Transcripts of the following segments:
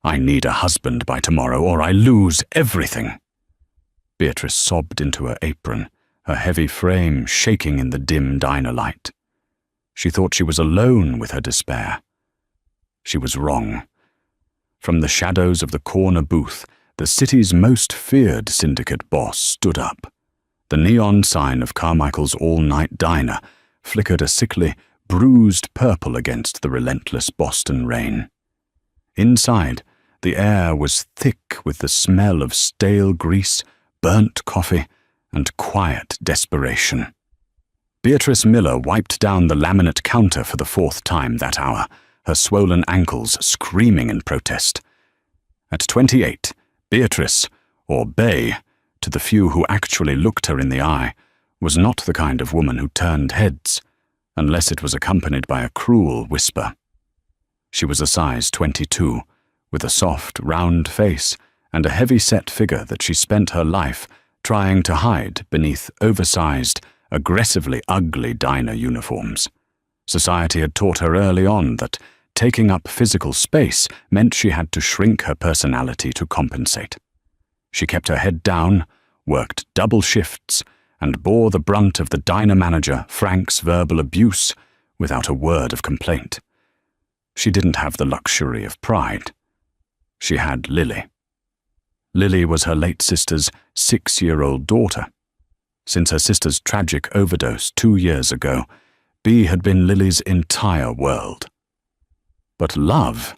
I need a husband by tomorrow, or I lose everything." Beatrice sobbed into her apron, her heavy frame shaking in the dim diner light. She thought she was alone with her despair. She was wrong. From the shadows of the corner booth, the city's most feared syndicate boss stood up. The neon sign of Carmichael's all-night diner flickered a sickly, bruised purple against the relentless Boston rain. Inside, the air was thick with the smell of stale grease, burnt coffee, and quiet desperation. Beatrice Miller wiped down the laminate counter for the 4th time that hour, her swollen ankles screaming in protest. At 28, Beatrice, or Bay, to the few who actually looked her in the eye, was not the kind of woman who turned heads, unless it was accompanied by a cruel whisper. She was a size 22, with a soft, round face and a heavy-set figure that she spent her life trying to hide beneath oversized, aggressively ugly diner uniforms. Society had taught her early on that taking up physical space meant she had to shrink her personality to compensate. She kept her head down, worked double shifts, and bore the brunt of the diner manager Frank's verbal abuse without a word of complaint. She didn't have the luxury of pride. She had Lily. Lily was her late sister's 6-year-old daughter. Since her sister's tragic overdose 2 years ago, Bea had been Lily's entire world. But love,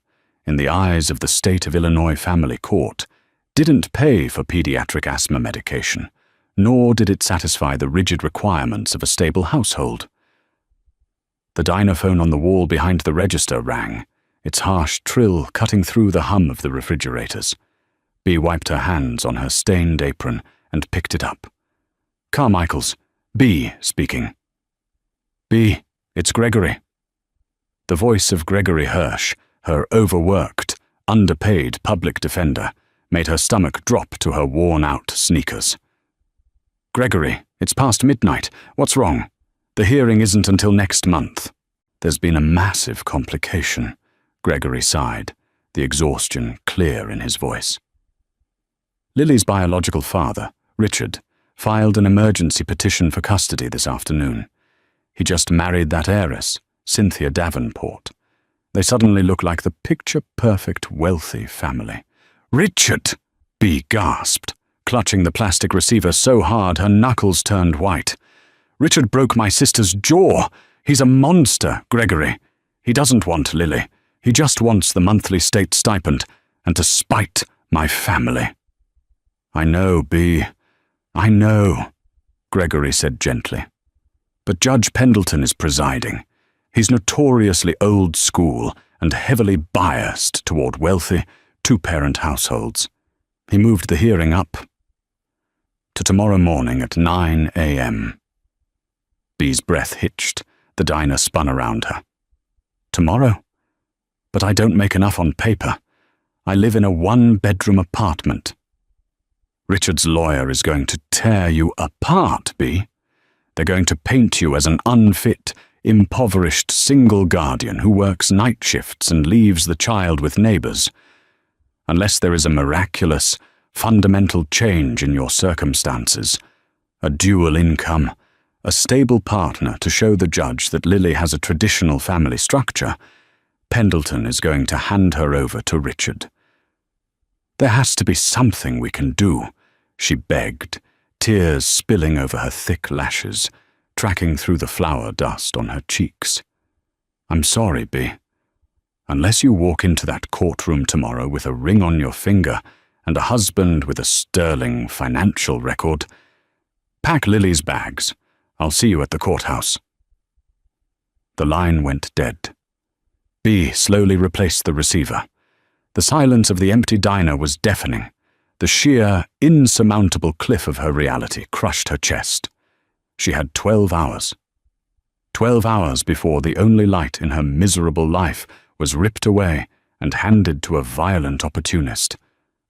in the eyes of the state of Illinois family court, didn't pay for pediatric asthma medication, nor did it satisfy the rigid requirements of a stable household. The diner phone on the wall behind the register rang, its harsh trill cutting through the hum of the refrigerators. Bea wiped her hands on her stained apron and picked it up. "Carmichael's. Bea speaking." "Bea, it's Gregory." The voice of Gregory Hirsch, her overworked, underpaid public defender, made her stomach drop to her worn-out sneakers. "Gregory, it's past midnight. What's wrong? The hearing isn't until next month." "There's been a massive complication," Gregory sighed, the exhaustion clear in his voice. Lily's biological father, Richard, filed an emergency petition for custody this afternoon. He just married that heiress, Cynthia Davenport. They suddenly look like the picture-perfect wealthy family. "Richard!" Bea gasped, clutching the plastic receiver so hard her knuckles turned white. "Richard broke my sister's jaw. He's a monster, Gregory. He doesn't want Lily. He just wants the monthly state stipend and to spite my family." "I know, Bea. I know," Gregory said gently. "But Judge Pendleton is presiding. He's notoriously old school and heavily biased toward wealthy, 2-parent households. He moved the hearing up to tomorrow morning at 9 a.m. Bea's breath hitched. The diner spun around her. "Tomorrow? But I don't make enough on paper. I live in a 1-bedroom apartment." "Richard's lawyer is going to tear you apart, Bea. They're going to paint you as an unfit, impoverished single guardian who works night shifts and leaves the child with neighbors. Unless there is a miraculous, fundamental change in your circumstances, a dual income, a stable partner to show the judge that Lily has a traditional family structure, Pendleton is going to hand her over to Richard. There has to be something we can do," she begged, tears spilling over her thick lashes, tracking through the flour dust on her cheeks. "I'm sorry, Bea. Unless you walk into that courtroom tomorrow with a ring on your finger and a husband with a sterling financial record, pack Lily's bags. I'll see you at the courthouse." The line went dead. Bea slowly replaced the receiver. The silence of the empty diner was deafening. The sheer, insurmountable cliff of her reality crushed her chest. She had 12 hours. 12 hours before the only light in her miserable life was ripped away and handed to a violent opportunist.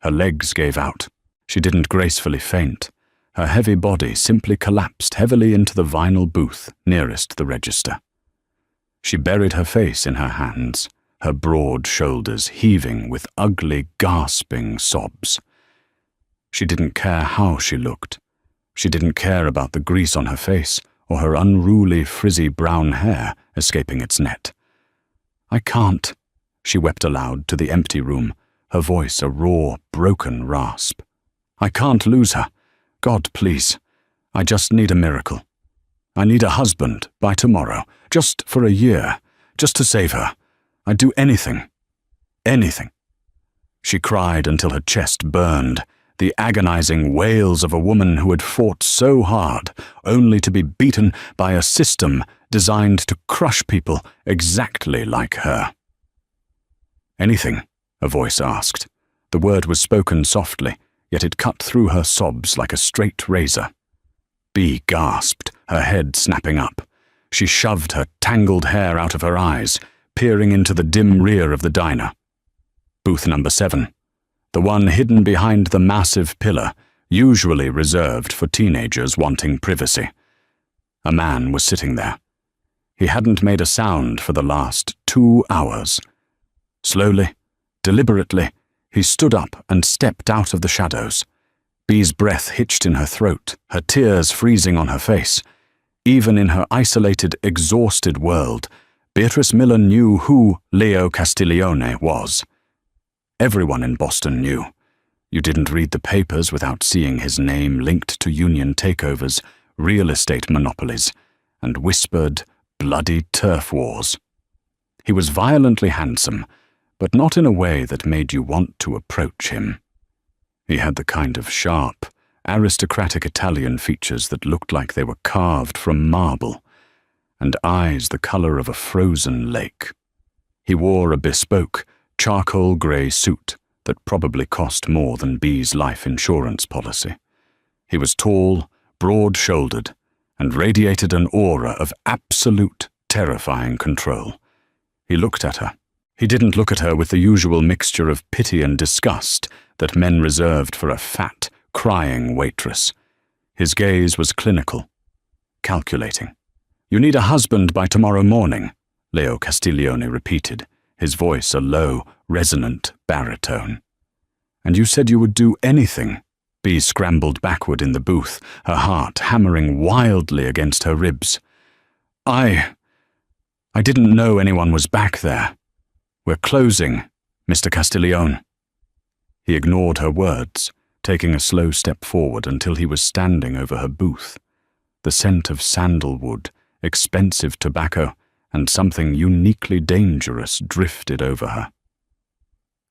Her legs gave out. She didn't gracefully faint. Her heavy body simply collapsed heavily into the vinyl booth nearest the register. She buried her face in her hands, her broad shoulders heaving with ugly, gasping sobs. She didn't care how she looked. She didn't care about the grease on her face or her unruly, frizzy brown hair escaping its net. "I can't," she wept aloud to the empty room, her voice a raw, broken rasp. "I can't lose her. God, please. I just need a miracle. I need a husband by tomorrow, just for a year, just to save her. I'd do anything. Anything." She cried until her chest burned, the agonizing wails of a woman who had fought so hard only to be beaten by a system designed to crush people exactly like her. "Anything?" a voice asked. The word was spoken softly, yet it cut through her sobs like a straight razor. Bea gasped, her head snapping up. She shoved her tangled hair out of her eyes, peering into the dim rear of the diner. Booth number 7. The one hidden behind the massive pillar, usually reserved for teenagers wanting privacy. A man was sitting there. He hadn't made a sound for the last 2 hours. Slowly, deliberately, he stood up and stepped out of the shadows. Bea's breath hitched in her throat, her tears freezing on her face. Even in her isolated, exhausted world, Beatrice Miller knew who Leo Castiglione was. Everyone in Boston knew. You didn't read the papers without seeing his name linked to union takeovers, real estate monopolies, and whispered, bloody turf wars. He was violently handsome, but not in a way that made you want to approach him. He had the kind of sharp, aristocratic Italian features that looked like they were carved from marble, and eyes the color of a frozen lake. He wore a bespoke, charcoal grey suit that probably cost more than Bea's life insurance policy. He was tall, broad-shouldered, and radiated an aura of absolute, terrifying control. He looked at her. He didn't look at her with the usual mixture of pity and disgust that men reserved for a fat, crying waitress. His gaze was clinical, calculating. "You need a husband by tomorrow morning," Leo Castiglione repeated, his voice a low, resonant baritone. "And you said you would do anything." Bea scrambled backward in the booth, her heart hammering wildly against her ribs. I didn't know anyone was back there. We're closing, Mr. Castiglione." He ignored her words, taking a slow step forward until he was standing over her booth. The scent of sandalwood, expensive tobacco, and something uniquely dangerous drifted over her.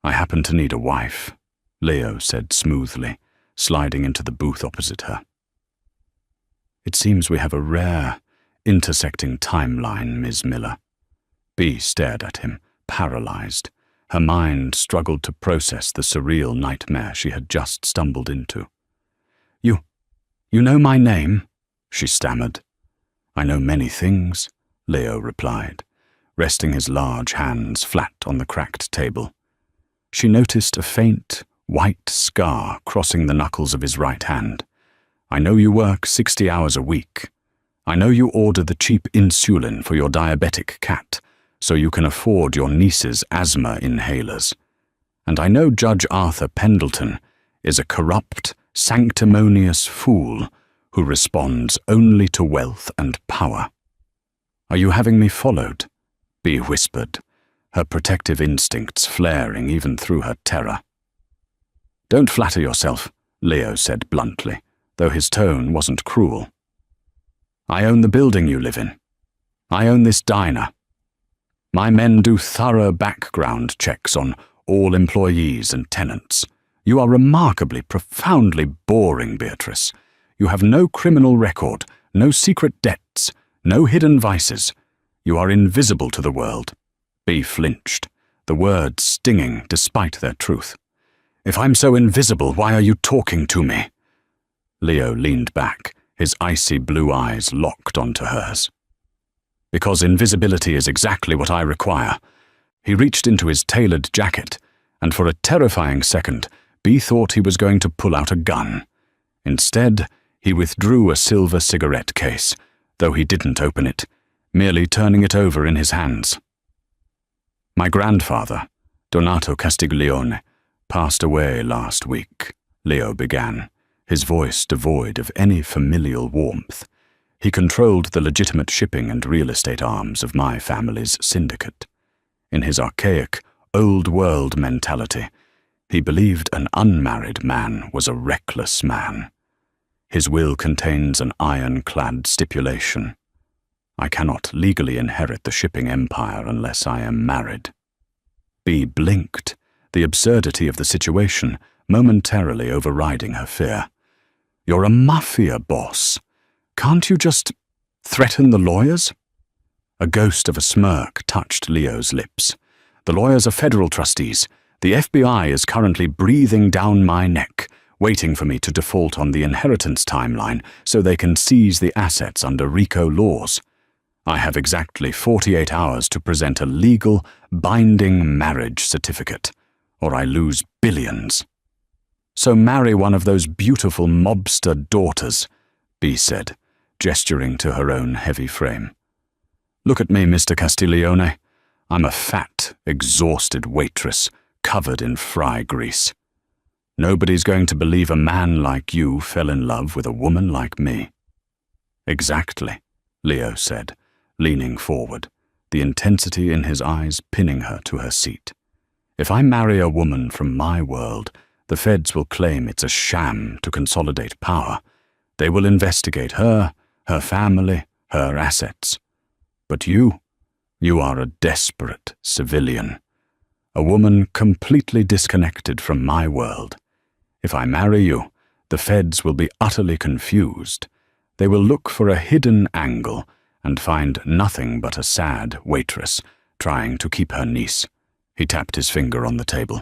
"I happen to need a wife," Leo said smoothly, sliding into the booth opposite her. "It seems we have a rare, intersecting timeline, Ms. Miller." Bea stared at him, paralyzed. Her mind struggled to process the surreal nightmare she had just stumbled into. You know my name?" she stammered. "I know many things," Leo replied, resting his large hands flat on the cracked table. She noticed a faint, white scar crossing the knuckles of his right hand. "I know you work 60 hours a week. I know you order the cheap insulin for your diabetic cat, so you can afford your niece's asthma inhalers. And I know Judge Arthur Pendleton is a corrupt, sanctimonious fool who responds only to wealth and power." "Are you having me followed?" Bea whispered, her protective instincts flaring even through her terror. "Don't flatter yourself," Leo said bluntly, though his tone wasn't cruel. "I own the building you live in. I own this diner. My men do thorough background checks on all employees and tenants. You are remarkably, profoundly boring, Beatrice. You have no criminal record, no secret debts, no hidden vices. You are invisible to the world." Bea flinched, the words stinging despite their truth. "If I'm so invisible, why are you talking to me?" Leo leaned back, his icy blue eyes locked onto hers. "Because invisibility is exactly what I require." He reached into his tailored jacket, and for a terrifying second, Bea thought he was going to pull out a gun. Instead, he withdrew a silver cigarette case, though he didn't open it, merely turning it over in his hands. My grandfather, Donato Castiglione, passed away last week, Leo began, his voice devoid of any familial warmth. He controlled the legitimate shipping and real estate arms of my family's syndicate. In his archaic, old-world mentality, he believed an unmarried man was a reckless man. His will contains an ironclad stipulation. I cannot legally inherit the shipping empire unless I am married. Bea blinked, the absurdity of the situation momentarily overriding her fear. You're a mafia boss. Can't you just threaten the lawyers? A ghost of a smirk touched Leo's lips. The lawyers are federal trustees. The FBI is currently breathing down my neck, waiting for me to default on the inheritance timeline so they can seize the assets under RICO laws. I have exactly 48 hours to present a legal, binding marriage certificate, or I lose billions. So marry one of those beautiful mobster daughters, Bea said, gesturing to her own heavy frame. Look at me, Mr. Castiglione. I'm a fat, exhausted waitress, covered in fry grease. Nobody's going to believe a man like you fell in love with a woman like me. Exactly, Leo said, leaning forward, the intensity in his eyes pinning her to her seat. If I marry a woman from my world, the feds will claim it's a sham to consolidate power. They will investigate her, her family, her assets. But you are a desperate civilian, a woman completely disconnected from my world. If I marry you, the feds will be utterly confused. They will look for a hidden angle and find nothing but a sad waitress trying to keep her niece. He tapped his finger on the table.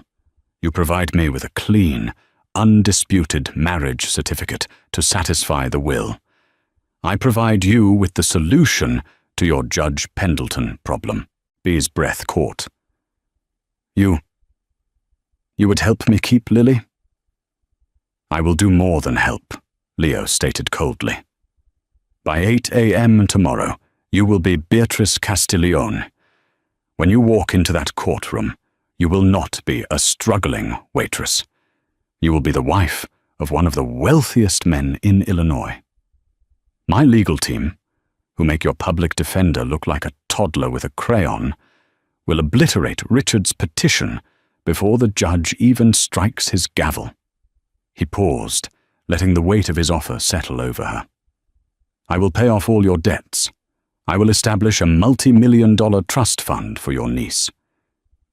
You provide me with a clean, undisputed marriage certificate to satisfy the will. I provide you with the solution to your Judge Pendleton problem. Bea's breath caught. You would help me keep Lily? I will do more than help, Leo stated coldly. By 8 a.m. tomorrow, you will be Beatrice Castiglione. When you walk into that courtroom, you will not be a struggling waitress. You will be the wife of one of the wealthiest men in Illinois. My legal team, who make your public defender look like a toddler with a crayon, will obliterate Richard's petition before the judge even strikes his gavel. He paused, letting the weight of his offer settle over her. I will pay off all your debts. I will establish a multi-million-dollar trust fund for your niece.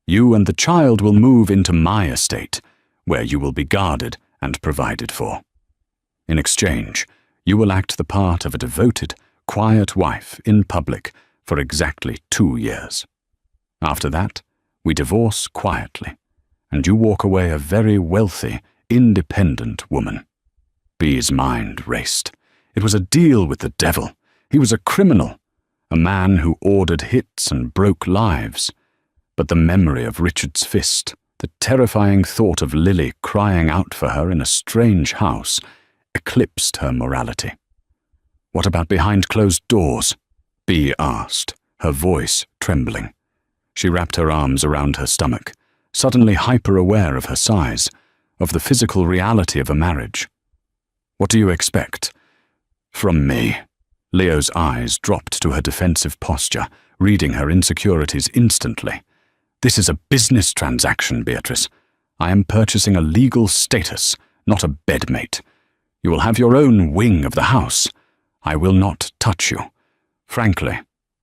You and the child will move into my estate, where you will be guarded and provided for. In exchange, you will act the part of a devoted, quiet wife in public for exactly 2 years. After that, we divorce quietly, and you walk away a very wealthy, independent woman. Bea's mind raced. It was a deal with the devil. He was a criminal, a man who ordered hits and broke lives. But the memory of Richard's fist, the terrifying thought of Lily crying out for her in a strange house, eclipsed her morality. What about behind closed doors? Bea asked, her voice trembling. She wrapped her arms around her stomach, suddenly hyper-aware of her size, of the physical reality of a marriage. What do you expect? From me. Leo's eyes dropped to her defensive posture, reading her insecurities instantly. This is a business transaction, Beatrice. I am purchasing a legal status, not a bedmate. You will have your own wing of the house. I will not touch you. Frankly,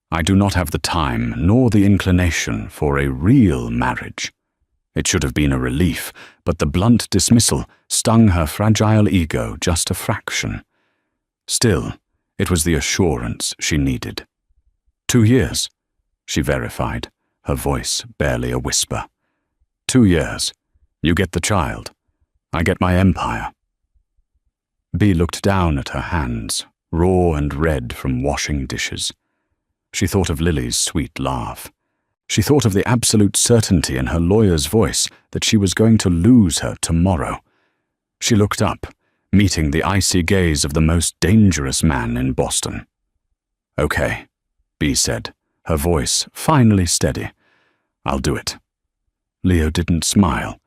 I do not have the time nor the inclination for a real marriage. It should have been a relief, but the blunt dismissal stung her fragile ego just a fraction. Still, it was the assurance she needed. 2 years, she verified, her voice barely a whisper. 2 years. You get the child. I get my empire. Bea looked down at her hands, raw and red from washing dishes. She thought of Lily's sweet laugh. She thought of the absolute certainty in her lawyer's voice that she was going to lose her tomorrow. She looked up, meeting the icy gaze of the most dangerous man in Boston. Okay, Bea said, her voice finally steady. I'll do it." Leo didn't smile.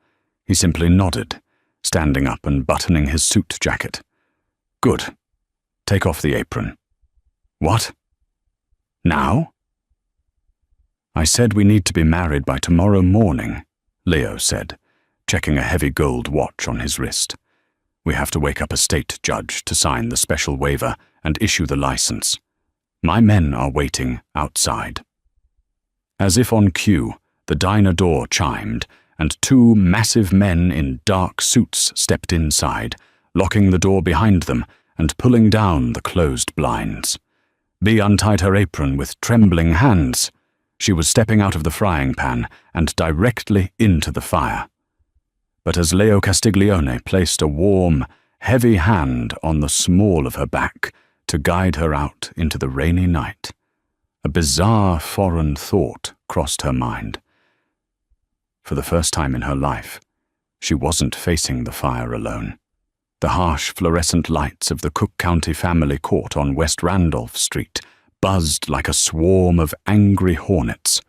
He simply nodded, standing up and buttoning his suit jacket. "Good. Take off the apron." "What? Now?" "I said we need to be married by tomorrow morning," Leo said, checking a heavy gold watch on his wrist. "We have to wake up a state judge to sign the special waiver and issue the license. My men are waiting outside." As if on cue, the diner door chimed, and two massive men in dark suits stepped inside, locking the door behind them and pulling down the closed blinds. Bea untied her apron with trembling hands. She was stepping out of the frying pan and directly into the fire. But as Leo Castiglione placed a warm, heavy hand on the small of her back to guide her out into the rainy night, a bizarre foreign thought crossed her mind. For the first time in her life, she wasn't facing the fire alone. The harsh fluorescent lights of the Cook County family court on West Randolph Street buzzed like a swarm of angry hornets.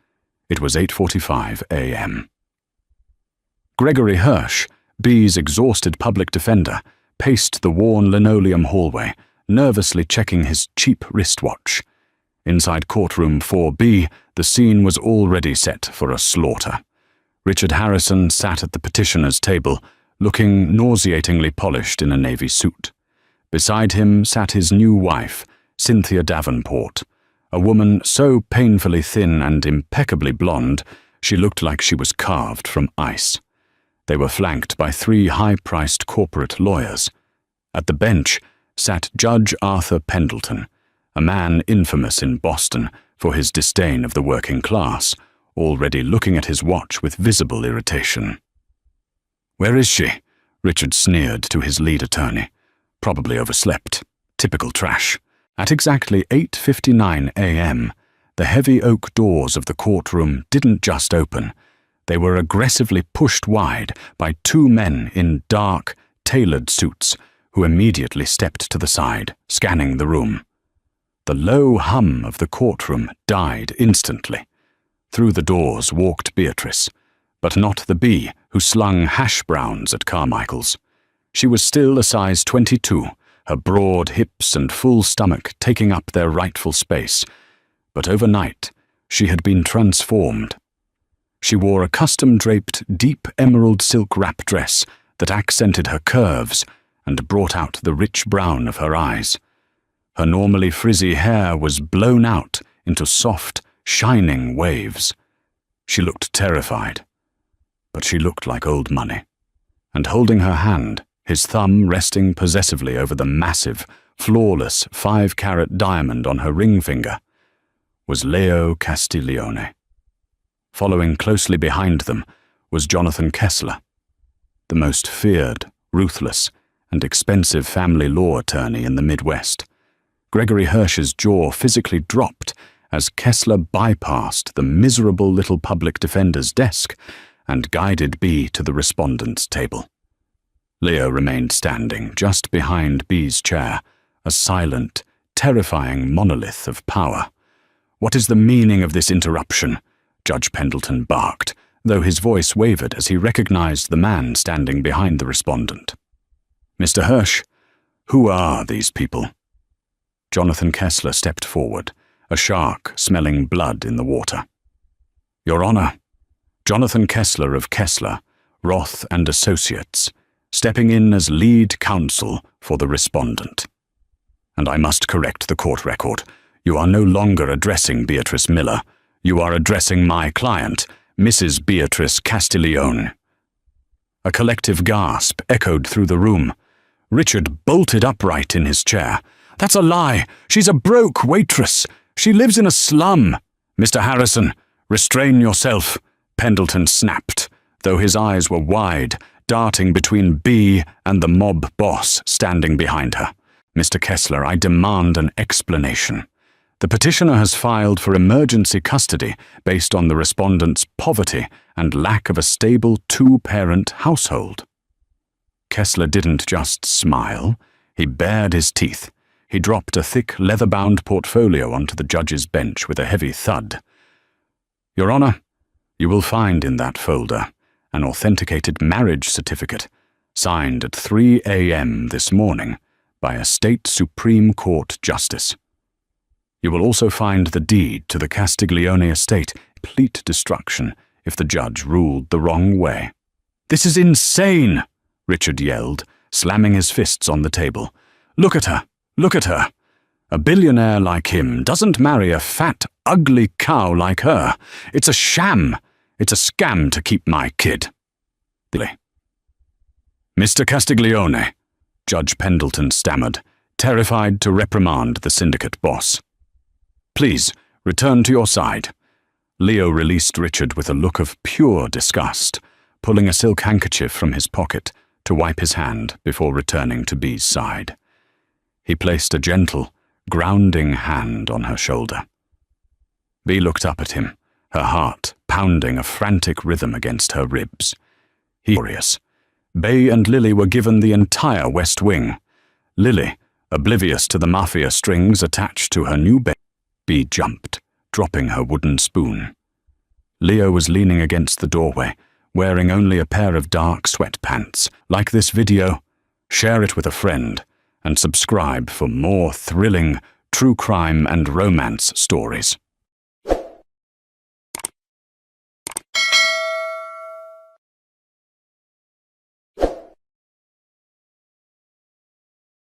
It was 8:45 a.m. Gregory Hirsch, Bea's exhausted public defender, paced the worn linoleum hallway, nervously checking his cheap wristwatch. Inside courtroom 4B, the scene was already set for a slaughter. Richard Harrison sat at the petitioner's table, looking nauseatingly polished in a navy suit. Beside him sat his new wife, Cynthia Davenport, a woman so painfully thin and impeccably blonde, she looked like she was carved from ice. They were flanked by three high-priced corporate lawyers. At the bench sat Judge Arthur Pendleton, a man infamous in Boston for his disdain of the working class, already looking at his watch with visible irritation. "Where is she?" Richard sneered to his lead attorney. "Probably overslept. Typical trash." At exactly 8:59 a.m., the heavy oak doors of the courtroom didn't just open. They were aggressively pushed wide by two men in dark, tailored suits who immediately stepped to the side, scanning the room. The low hum of the courtroom died instantly. Through the doors walked Beatrice, but not the Bea who slung hash browns at Carmichael's. She was still a size 22, her broad hips and full stomach taking up their rightful space, but overnight she had been transformed. She wore a custom-draped, deep emerald silk wrap dress that accented her curves and brought out the rich brown of her eyes. Her normally frizzy hair was blown out into soft, shining waves. She looked terrified, but she looked like old money. And holding her hand, his thumb resting possessively over the massive, flawless 5-carat diamond on her ring finger, was Leo Castiglione. Following closely behind them was Jonathan Kessler, the most feared, ruthless, and expensive family law attorney in the Midwest. Gregory Hirsch's jaw physically dropped as Kessler bypassed the miserable little public defender's desk and guided Bea to the respondent's table. Leo remained standing just behind Bea's chair, a silent, terrifying monolith of power. "What is the meaning of this interruption?" Judge Pendleton barked, though his voice wavered as he recognized the man standing behind the respondent. "Mr. Hirsch, who are these people?" Jonathan Kessler stepped forward, a shark smelling blood in the water. "Your Honor, Jonathan Kessler of Kessler, Roth and Associates, stepping in as lead counsel for the respondent. And I must correct the court record. You are no longer addressing Beatrice Miller. You are addressing my client, Mrs. Beatrice Castiglione." A collective gasp echoed through the room. Richard bolted upright in his chair. "That's a lie! She's a broke waitress! She lives in a slum!" "Mr. Harrison, restrain yourself," Pendleton snapped, though his eyes were wide, darting between Bea and the mob boss standing behind her. "Mr. Kessler, I demand an explanation. The petitioner has filed for emergency custody based on the respondent's poverty and lack of a stable two-parent household." Kessler didn't just smile. He bared his teeth. He dropped a thick, leather-bound portfolio onto the judge's bench with a heavy thud. "Your Honor, You will find in that folder an authenticated marriage certificate signed at 3 a.m. this morning by a state Supreme Court justice. You will also find the deed to the Castiglione estate, complete destruction if the judge ruled the wrong way. "This is insane!" Richard yelled, slamming his fists on the table. "Look at her! Look at her! A billionaire like him doesn't marry a fat, ugly cow like her. It's a sham! It's a scam to keep my kid." "Mr. Castiglione," Judge Pendleton stammered, terrified to reprimand the syndicate boss. "Please, return to your side." Leo released Richard with a look of pure disgust, pulling a silk handkerchief from his pocket to wipe his hand before returning to Bee's side. He placed a gentle, grounding hand on her shoulder. Bee looked up at him, her heart pounding a frantic rhythm against her ribs. He was furious. Bay and Lily were given the entire West Wing. Lily, oblivious to the mafia strings attached to her new bed. Bee jumped, dropping her wooden spoon. Leo was leaning against the doorway, wearing only a pair of dark sweatpants. Like this video, share it with a friend, and subscribe for more thrilling, true crime and romance stories.